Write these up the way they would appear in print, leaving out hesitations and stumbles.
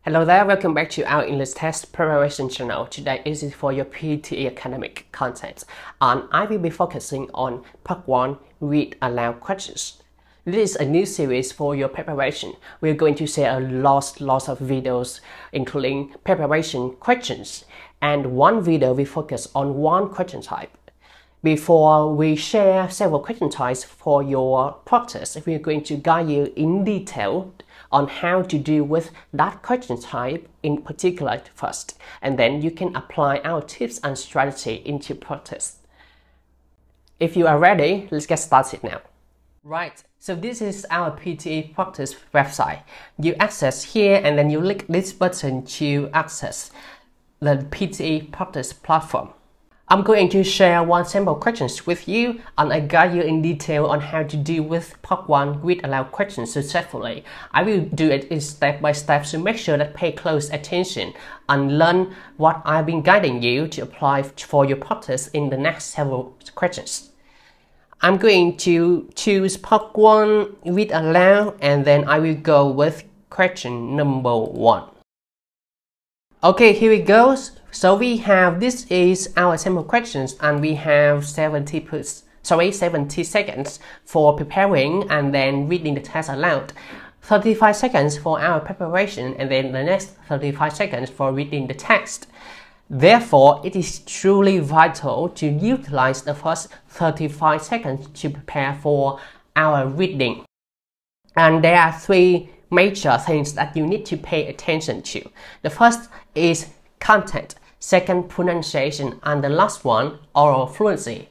Hello there, welcome back to our English test preparation channel. Today is for your PTE academic content, and I will be focusing on part 1, read aloud questions. This is a new series for your preparation. We're going to share a lot of videos, including preparation questions, and one video we focus on one question type. Before we share several question types for your practice, we're going to guide you in detail on how to deal with that question type in particular first, and then you can apply our tips and strategy into practice. If you are ready, let's get started now. Right, so this is our PTE Practice website. You access here and then you click this button to access the PTE Practice Platform. I'm going to share one sample questions with you, and I guide you in detail on how to deal with part 1 read aloud questions successfully. I will do it step by step, so make sure that pay close attention and learn what I've been guiding you to apply for your practice in the next several questions. I'm going to choose part 1 read aloud, and then I will go with question number 1. Okay, here it goes. So we have, this is our sample questions, and we have 70 seconds for preparing and then reading the test aloud, 35 seconds for our preparation, and then the next 35 seconds for reading the text. Therefore, it is truly vital to utilize the first 35 seconds to prepare for our reading. And there are 3 major things that you need to pay attention to. The first is content, second pronunciation, and the last one, oral fluency.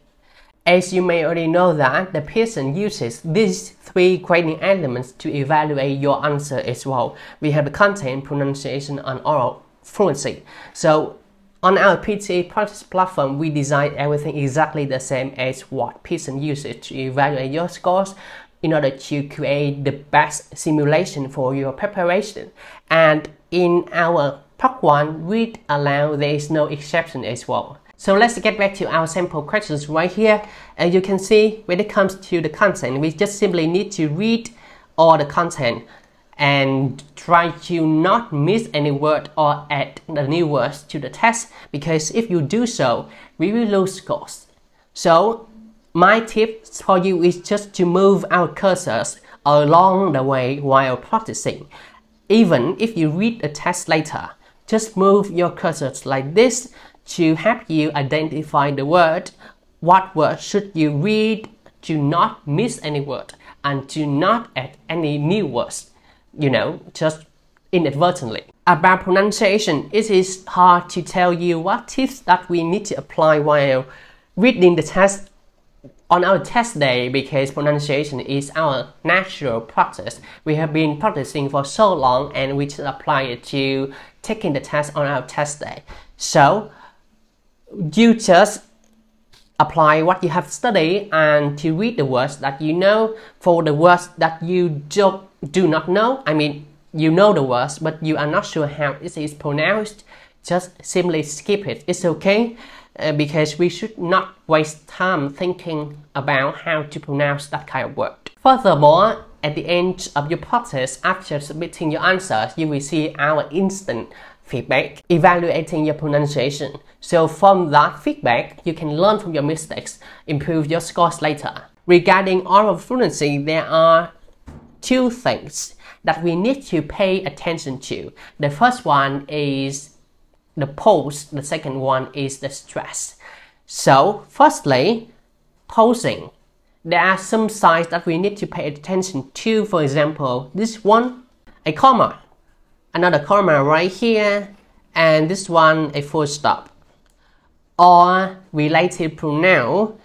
As you may already know that the Pearson uses these 3 grading elements to evaluate your answer as well. We have the content, pronunciation, and oral fluency. So on our PTE Practice Platform, we design everything exactly the same as what Pearson uses to evaluate your scores in order to create the best simulation for your preparation. And in our part 1 read aloud, there is no exception as well. So let's get back to our sample questions right here. And you can see when it comes to the content, we just simply need to read all the content and try to not miss any word or add the new words to the text, because if you do so, we will lose scores. So my tip for you is just to move our cursors along the way while practicing. Even if you read the text later, just move your cursors like this to help you identify the word. What word should you read to not miss any word and to not add any new words, just inadvertently. About pronunciation, it is hard to tell you what tips that we need to apply while reading the test on our test day, because pronunciation is our natural practice. We have been practicing for so long, and we just apply it to taking the test on our test day. So you just apply what you have studied and to read the words that you know. For the words that you do not know, I mean, you know the words, but you are not sure how it is pronounced, just simply skip it. It's okay. Because we should not waste time thinking about how to pronounce that kind of word. Furthermore, at the end of your practice, after submitting your answers, you will see our instant feedback evaluating your pronunciation. So from that feedback, you can learn from your mistakes, improve your scores later. Regarding oral fluency, there are 2 things that we need to pay attention to. The first one is the pause, the second one is the stress. So firstly, pausing. There are some signs that we need to pay attention to. For example, this one, a comma, another comma right here, and this one, a full stop. Or relative pronoun.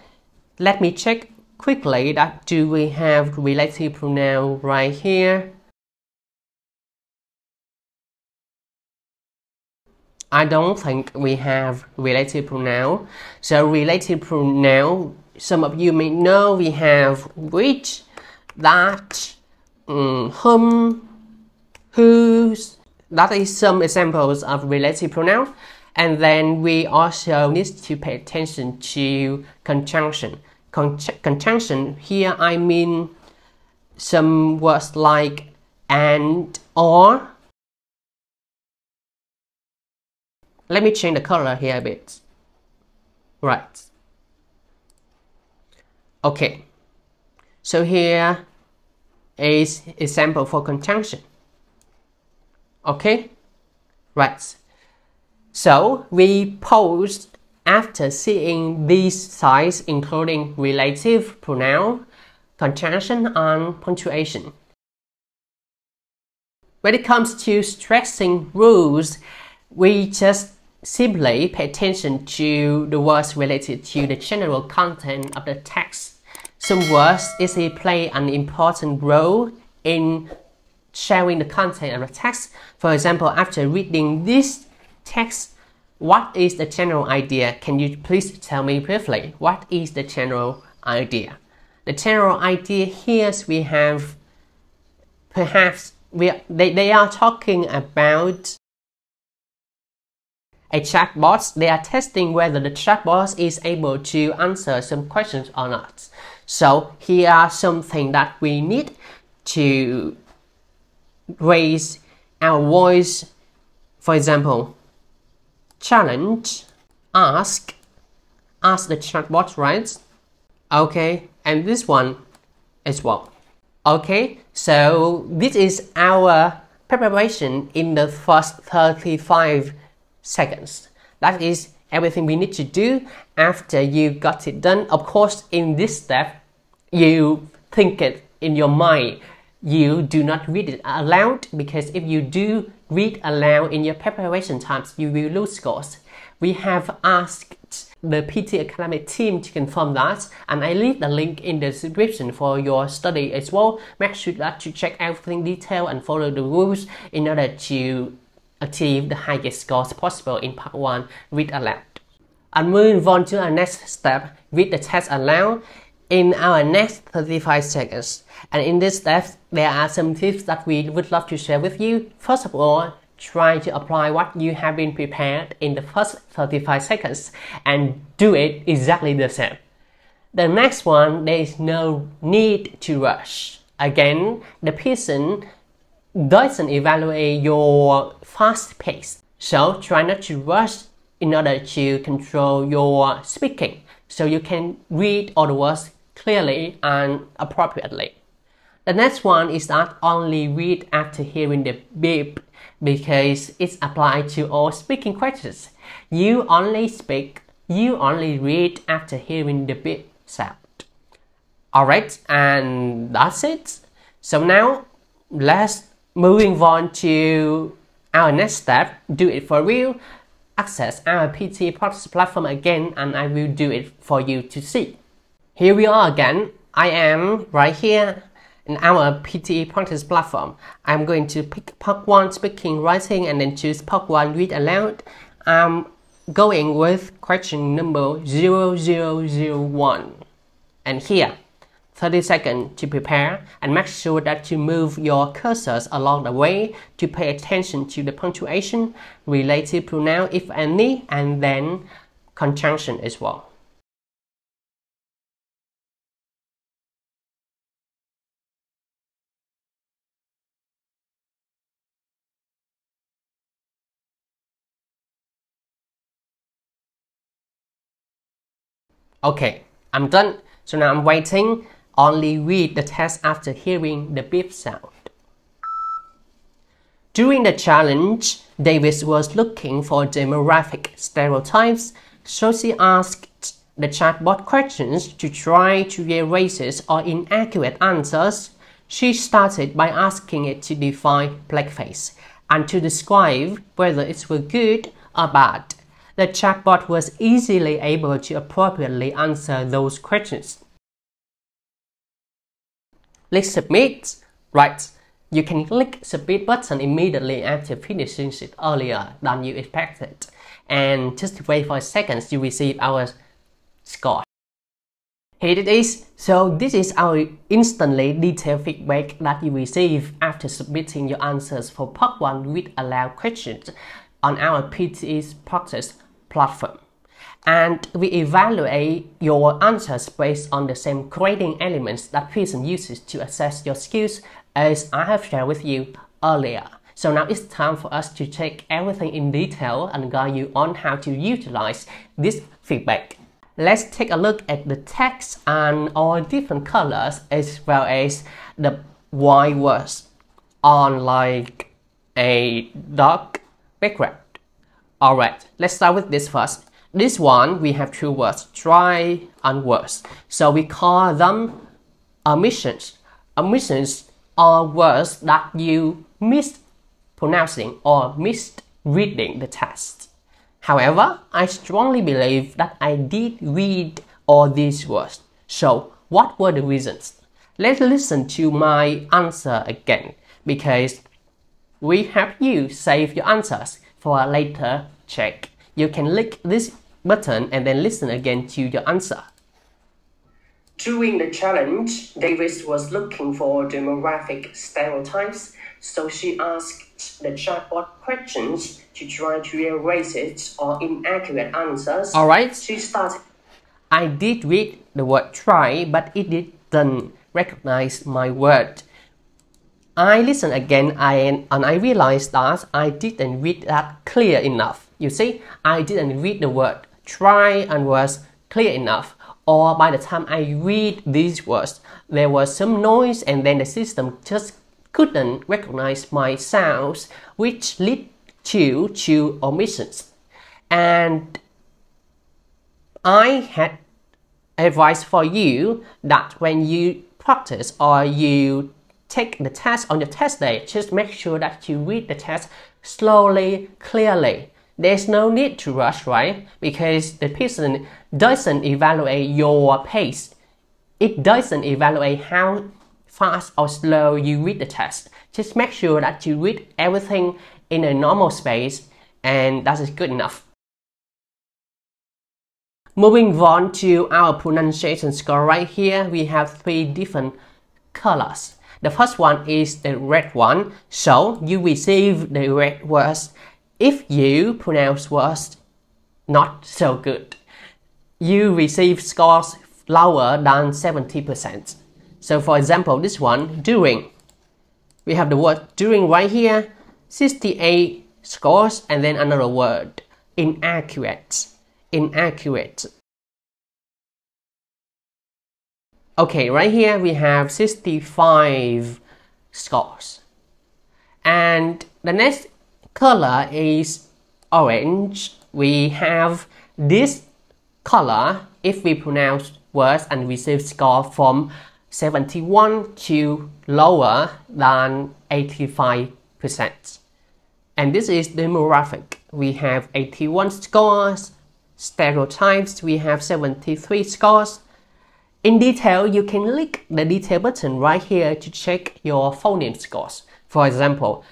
Let me check quickly that do we have relative pronoun right here. I don't think we have relative pronoun. So relative pronoun, some of you may know we have which, that, whom, whose. That is some examples of relative pronoun. And then we also need to pay attention to conjunction. Conjunction, here I mean some words like and, or, Let me change the color here a bit. Right. Okay. So here is example for conjunction. Okay. Right. So we pause after seeing these signs, including relative pronoun, conjunction, and punctuation. When it comes to stressing rules, we just simply pay attention to the words related to the general content of the text. Some words easily play an important role in sharing the content of the text. For example, after reading this text, what is the general idea? Can you please tell me briefly, what is the general idea? The general idea here is we have, perhaps, they are talking about a chatbot. They are testing whether the chatbot is able to answer some questions or not. So here are something that we need to raise our voice. For example, challenge, ask the chatbot, right? Okay, and this one as well. Okay, so this is our preparation in the first 35 seconds. That is everything we need to do after you got it done. Of course, in this step, you think it in your mind. You do not read it aloud, because if you do read aloud in your preparation times, you will lose scores. We have asked the PTE Academic team to confirm that, and I leave the link in the description for your study as well. Make sure that you check everything detailed and follow the rules in order to achieve the highest scores possible in part 1, read aloud. And moving on to our next step, read the text aloud in our next 35 seconds. And in this step, there are some tips that we would love to share with you. First of all, try to apply what you have been prepared in the first 35 seconds and do it exactly the same. The next one, there is no need to rush. Again, the person doesn't evaluate your fast pace, so try not to rush in order to control your speaking, so you can read all the words clearly and appropriately. The next one is that only read after hearing the beep, because it's applied to all speaking questions. You only speak, you only read after hearing the beep sound. Alright, and that's it. So now, let's moving on to our next step, do it for real. Access our PTE Practice Platform again, and I will do it for you to see. Here we are again. I am right here in our PTE Practice Platform. I'm going to pick part 1, speaking, writing, and then choose part 1, read aloud. I'm going with question number 0001. And here, 30 seconds to prepare, and make sure that you move your cursors along the way to pay attention to the punctuation, relative pronoun if any, and then conjunction as well. Okay, I'm done. So now I'm waiting. Only read the text after hearing the beep sound. During the challenge, Davis was looking for demographic stereotypes, so she asked the chatbot questions to try to get racist or inaccurate answers. She started by asking it to define blackface and to describe whether it were good or bad. The chatbot was easily able to appropriately answer those questions. Click submit. Right, you can click submit button immediately after finishing it earlier than you expected, and just wait for seconds you receive our score. Here it is. So this is our instantly detailed feedback that you receive after submitting your answers for part 1 read aloud questions on our PTE Practice Platform. And we evaluate your answers based on the same grading elements that Pearson uses to assess your skills, as I have shared with you earlier. So now it's time for us to check everything in detail and guide you on how to utilize this feedback. Let's take a look at the text and all different colors as well as the white words on like a dark background. Alright, let's start with this first. This one, we have two words, try and worse. So we call them omissions. Omissions are words that you mispronouncing or misreading the text. However, I strongly believe that I did read all these words. So, what were the reasons? Let's listen to my answer again, because we help you save your answers for a later check. You can click this button and then listen again to your answer. During the challenge, Davis was looking for demographic stereotypes, so she asked the chatbot questions to try to erase it or inaccurate answers. Alright. She started. I did read the word try, but it didn't recognize my word. I listened again and I realized that I didn't read that clear enough. You see, I didn't read the word try and was clear enough. Or by the time I read these words, there was some noise and then the system just couldn't recognize my sounds, which led to omissions. And I had advice for you that when you practice or you take the test on your test day, just make sure that you read the test slowly, clearly. There's no need to rush, right? Because the person doesn't evaluate your pace. It doesn't evaluate how fast or slow you read the test. Just make sure that you read everything in a normal space, and that is good enough. Moving on to our pronunciation score right here, we have three different colors. The first one is the red one, so you receive the red words if you pronounce words not so good. You receive scores lower than 70%. So for example, this one, during. We have the word during right here, 68 scores, and then another word, inaccurate. Inaccurate. Okay, right here we have 65 scores. And the next color is orange. We have this color if we pronounce words and receive score from 71 to lower than 85%. And this is demographic. We have 81 scores. Stereotypes, we have 73 scores. In detail, you can click the detail button right here to check your phoneme scores. For example,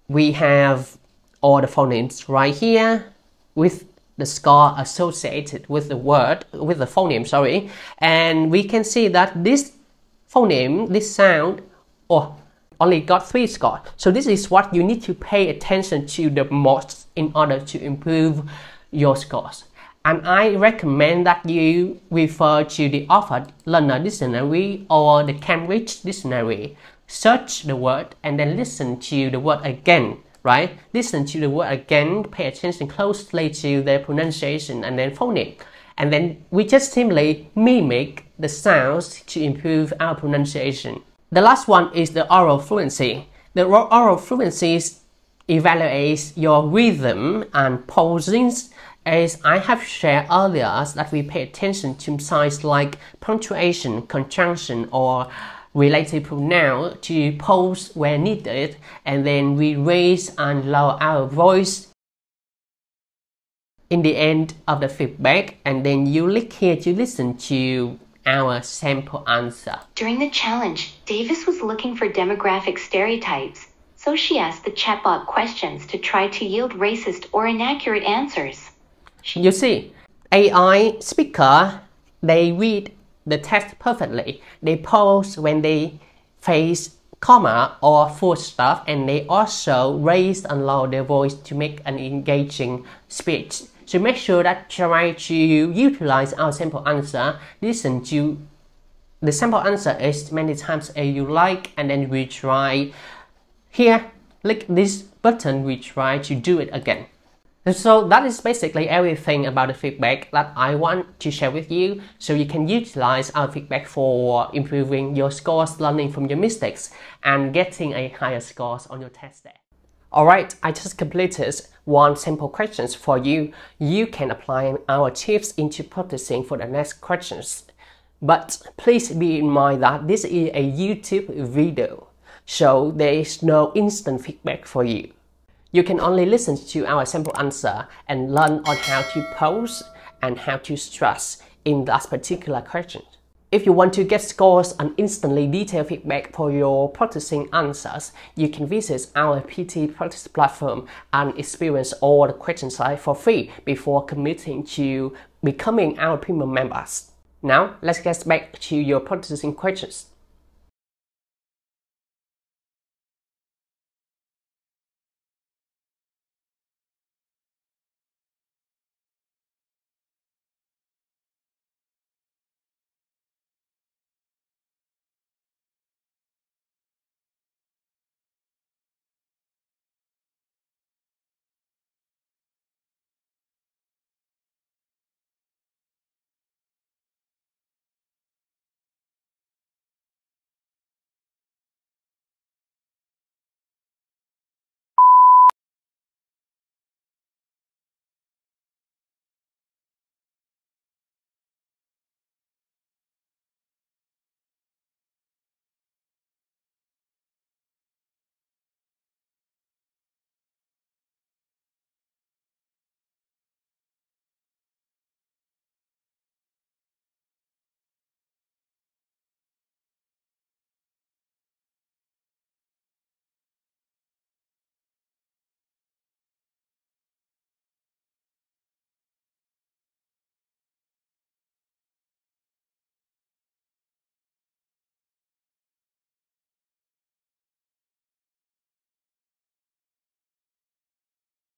we have all the phonemes right here with the score associated with the word, with the phoneme, sorry. And we can see that this phoneme, this sound, only got 3 scores. So this is what you need to pay attention to the most in order to improve your scores. And I recommend that you refer to the Oxford Learner Dictionary or the Cambridge Dictionary. Search the word and then listen to the word again, right? Listen to the word again, pay attention closely to their pronunciation and then phoneme. And then we just simply mimic the sounds to improve our pronunciation. The last one is the oral fluency. The oral fluency evaluates your rhythm and pausings. As I have shared earlier, that we pay attention to signs like punctuation, conjunction, or related pronoun to pause where needed, and then we raise and lower our voice in the end of the feedback, and then you click here to listen to our sample answer. During the challenge, Davis was looking for demographic stereotypes, so she asked the chatbot questions to try to yield racist or inaccurate answers. You see, AI speaker, they read the text perfectly. They pause when they face comma or full stop, and they also raise and lower their voice to make an engaging speech. So make sure that try to utilize our sample answer. Listen to the sample answer as many times as you like, and then we try here. click this button, we try to do it again. So that is basically everything about the feedback that I want to share with you, so you can utilize our feedback for improving your scores, learning from your mistakes, and getting a higher scores on your test day. Alright, I just completed one simple questions for you. You can apply our tips into practicing for the next questions. But please be in mind that this is a YouTube video, so there is no instant feedback for you. You can only listen to our sample answer and learn on how to pose and how to stress in that particular question. If you want to get scores and instantly detailed feedback for your practicing answers, you can visit our PTE Practice Platform and experience all the question size for free before committing to becoming our premium members. Now, let's get back to your practicing questions.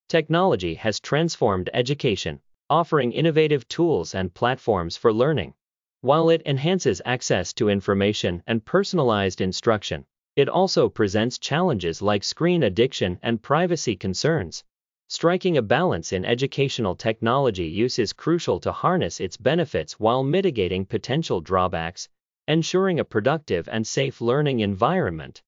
Technology has transformed education, offering innovative tools and platforms for learning. While it enhances access to information and personalized instruction, it also presents challenges like screen addiction and privacy concerns. Striking a balance in educational technology use is crucial to harness its benefits while mitigating potential drawbacks, ensuring a productive and safe learning environment.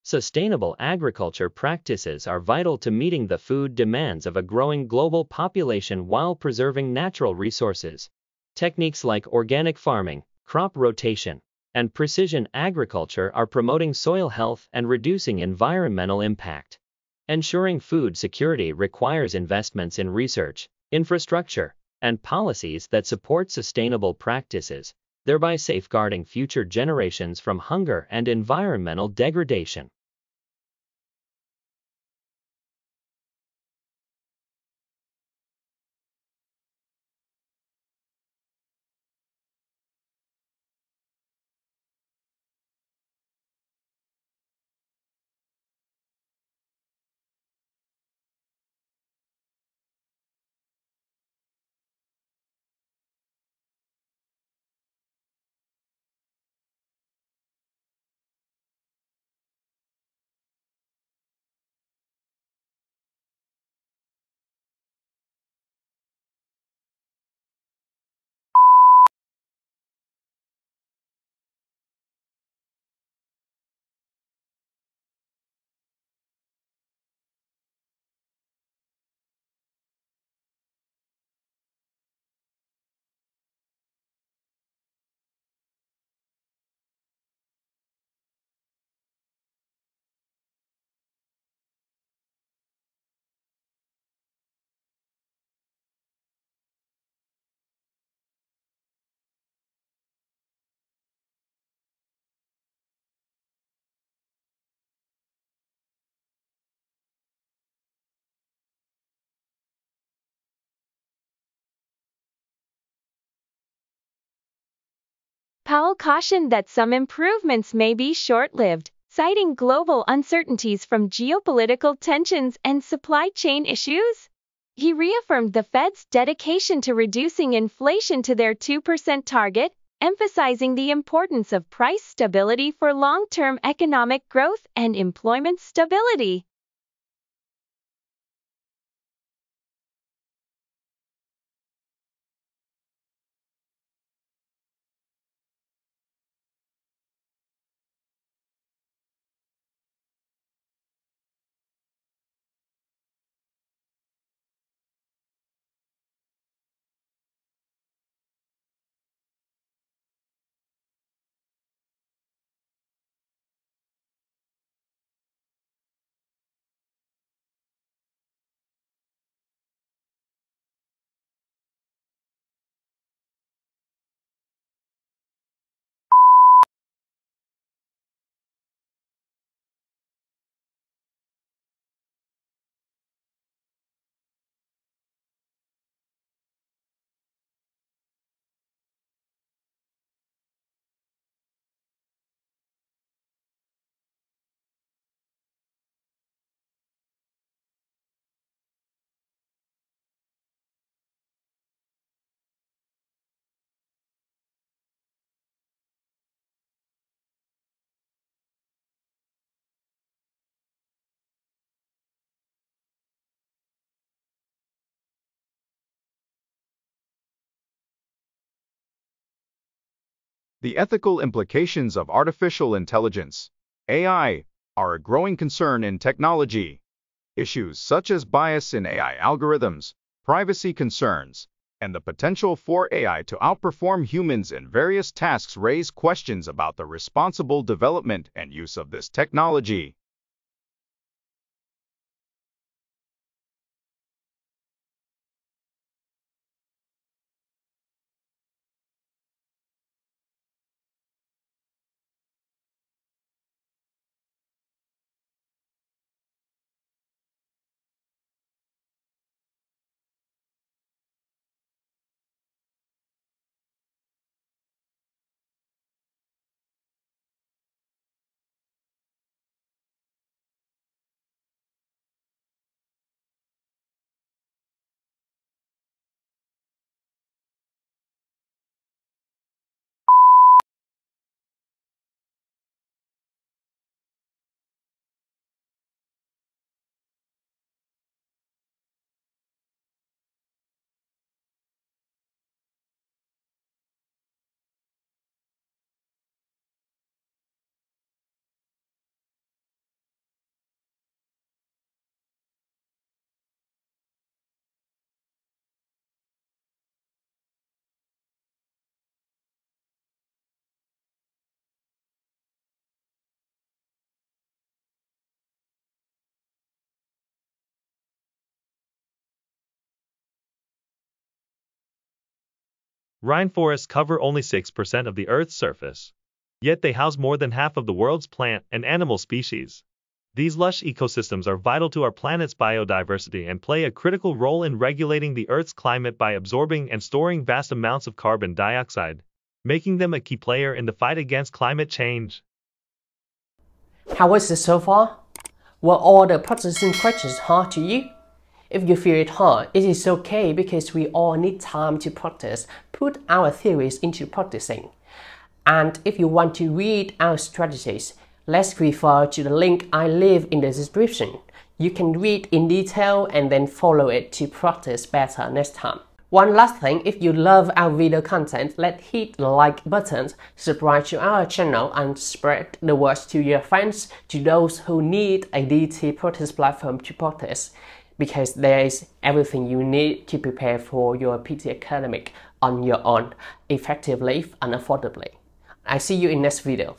Sustainable agriculture practices are vital to meeting the food demands of a growing global population while preserving natural resources. Techniques like organic farming, crop rotation, and precision agriculture are promoting soil health and reducing environmental impact. Ensuring food security requires investments in research, infrastructure, and policies that support sustainable practices, thereby safeguarding future generations from hunger and environmental degradation. Powell cautioned that some improvements may be short-lived, citing global uncertainties from geopolitical tensions and supply chain issues. He reaffirmed the Fed's dedication to reducing inflation to their 2% target, emphasizing the importance of price stability for long-term economic growth and employment stability. The ethical implications of artificial intelligence, AI, are a growing concern in technology. Issues such as bias in AI algorithms, privacy concerns, and the potential for AI to outperform humans in various tasks raise questions about the responsible development and use of this technology. Rainforests cover only 6% of the Earth's surface. Yet they house more than half of the world's plant and animal species. These lush ecosystems are vital to our planet's biodiversity and play a critical role in regulating the Earth's climate by absorbing and storing vast amounts of carbon dioxide, making them a key player in the fight against climate change. How was it so far? Were all the practicing questions hard to you? If you feel it hard, it is okay because we all need time to practice, put our theories into practicing. And if you want to read our strategies, let's refer to the link I leave in the description. You can read in detail and then follow it to practice better next time. One last thing, if you love our video content, let's hit the like button, subscribe to our channel and spread the word to your friends, to those who need a DET practice platform to practice, because there is everything you need to prepare for your PTE academic on your own, effectively and affordably. I see you in next video.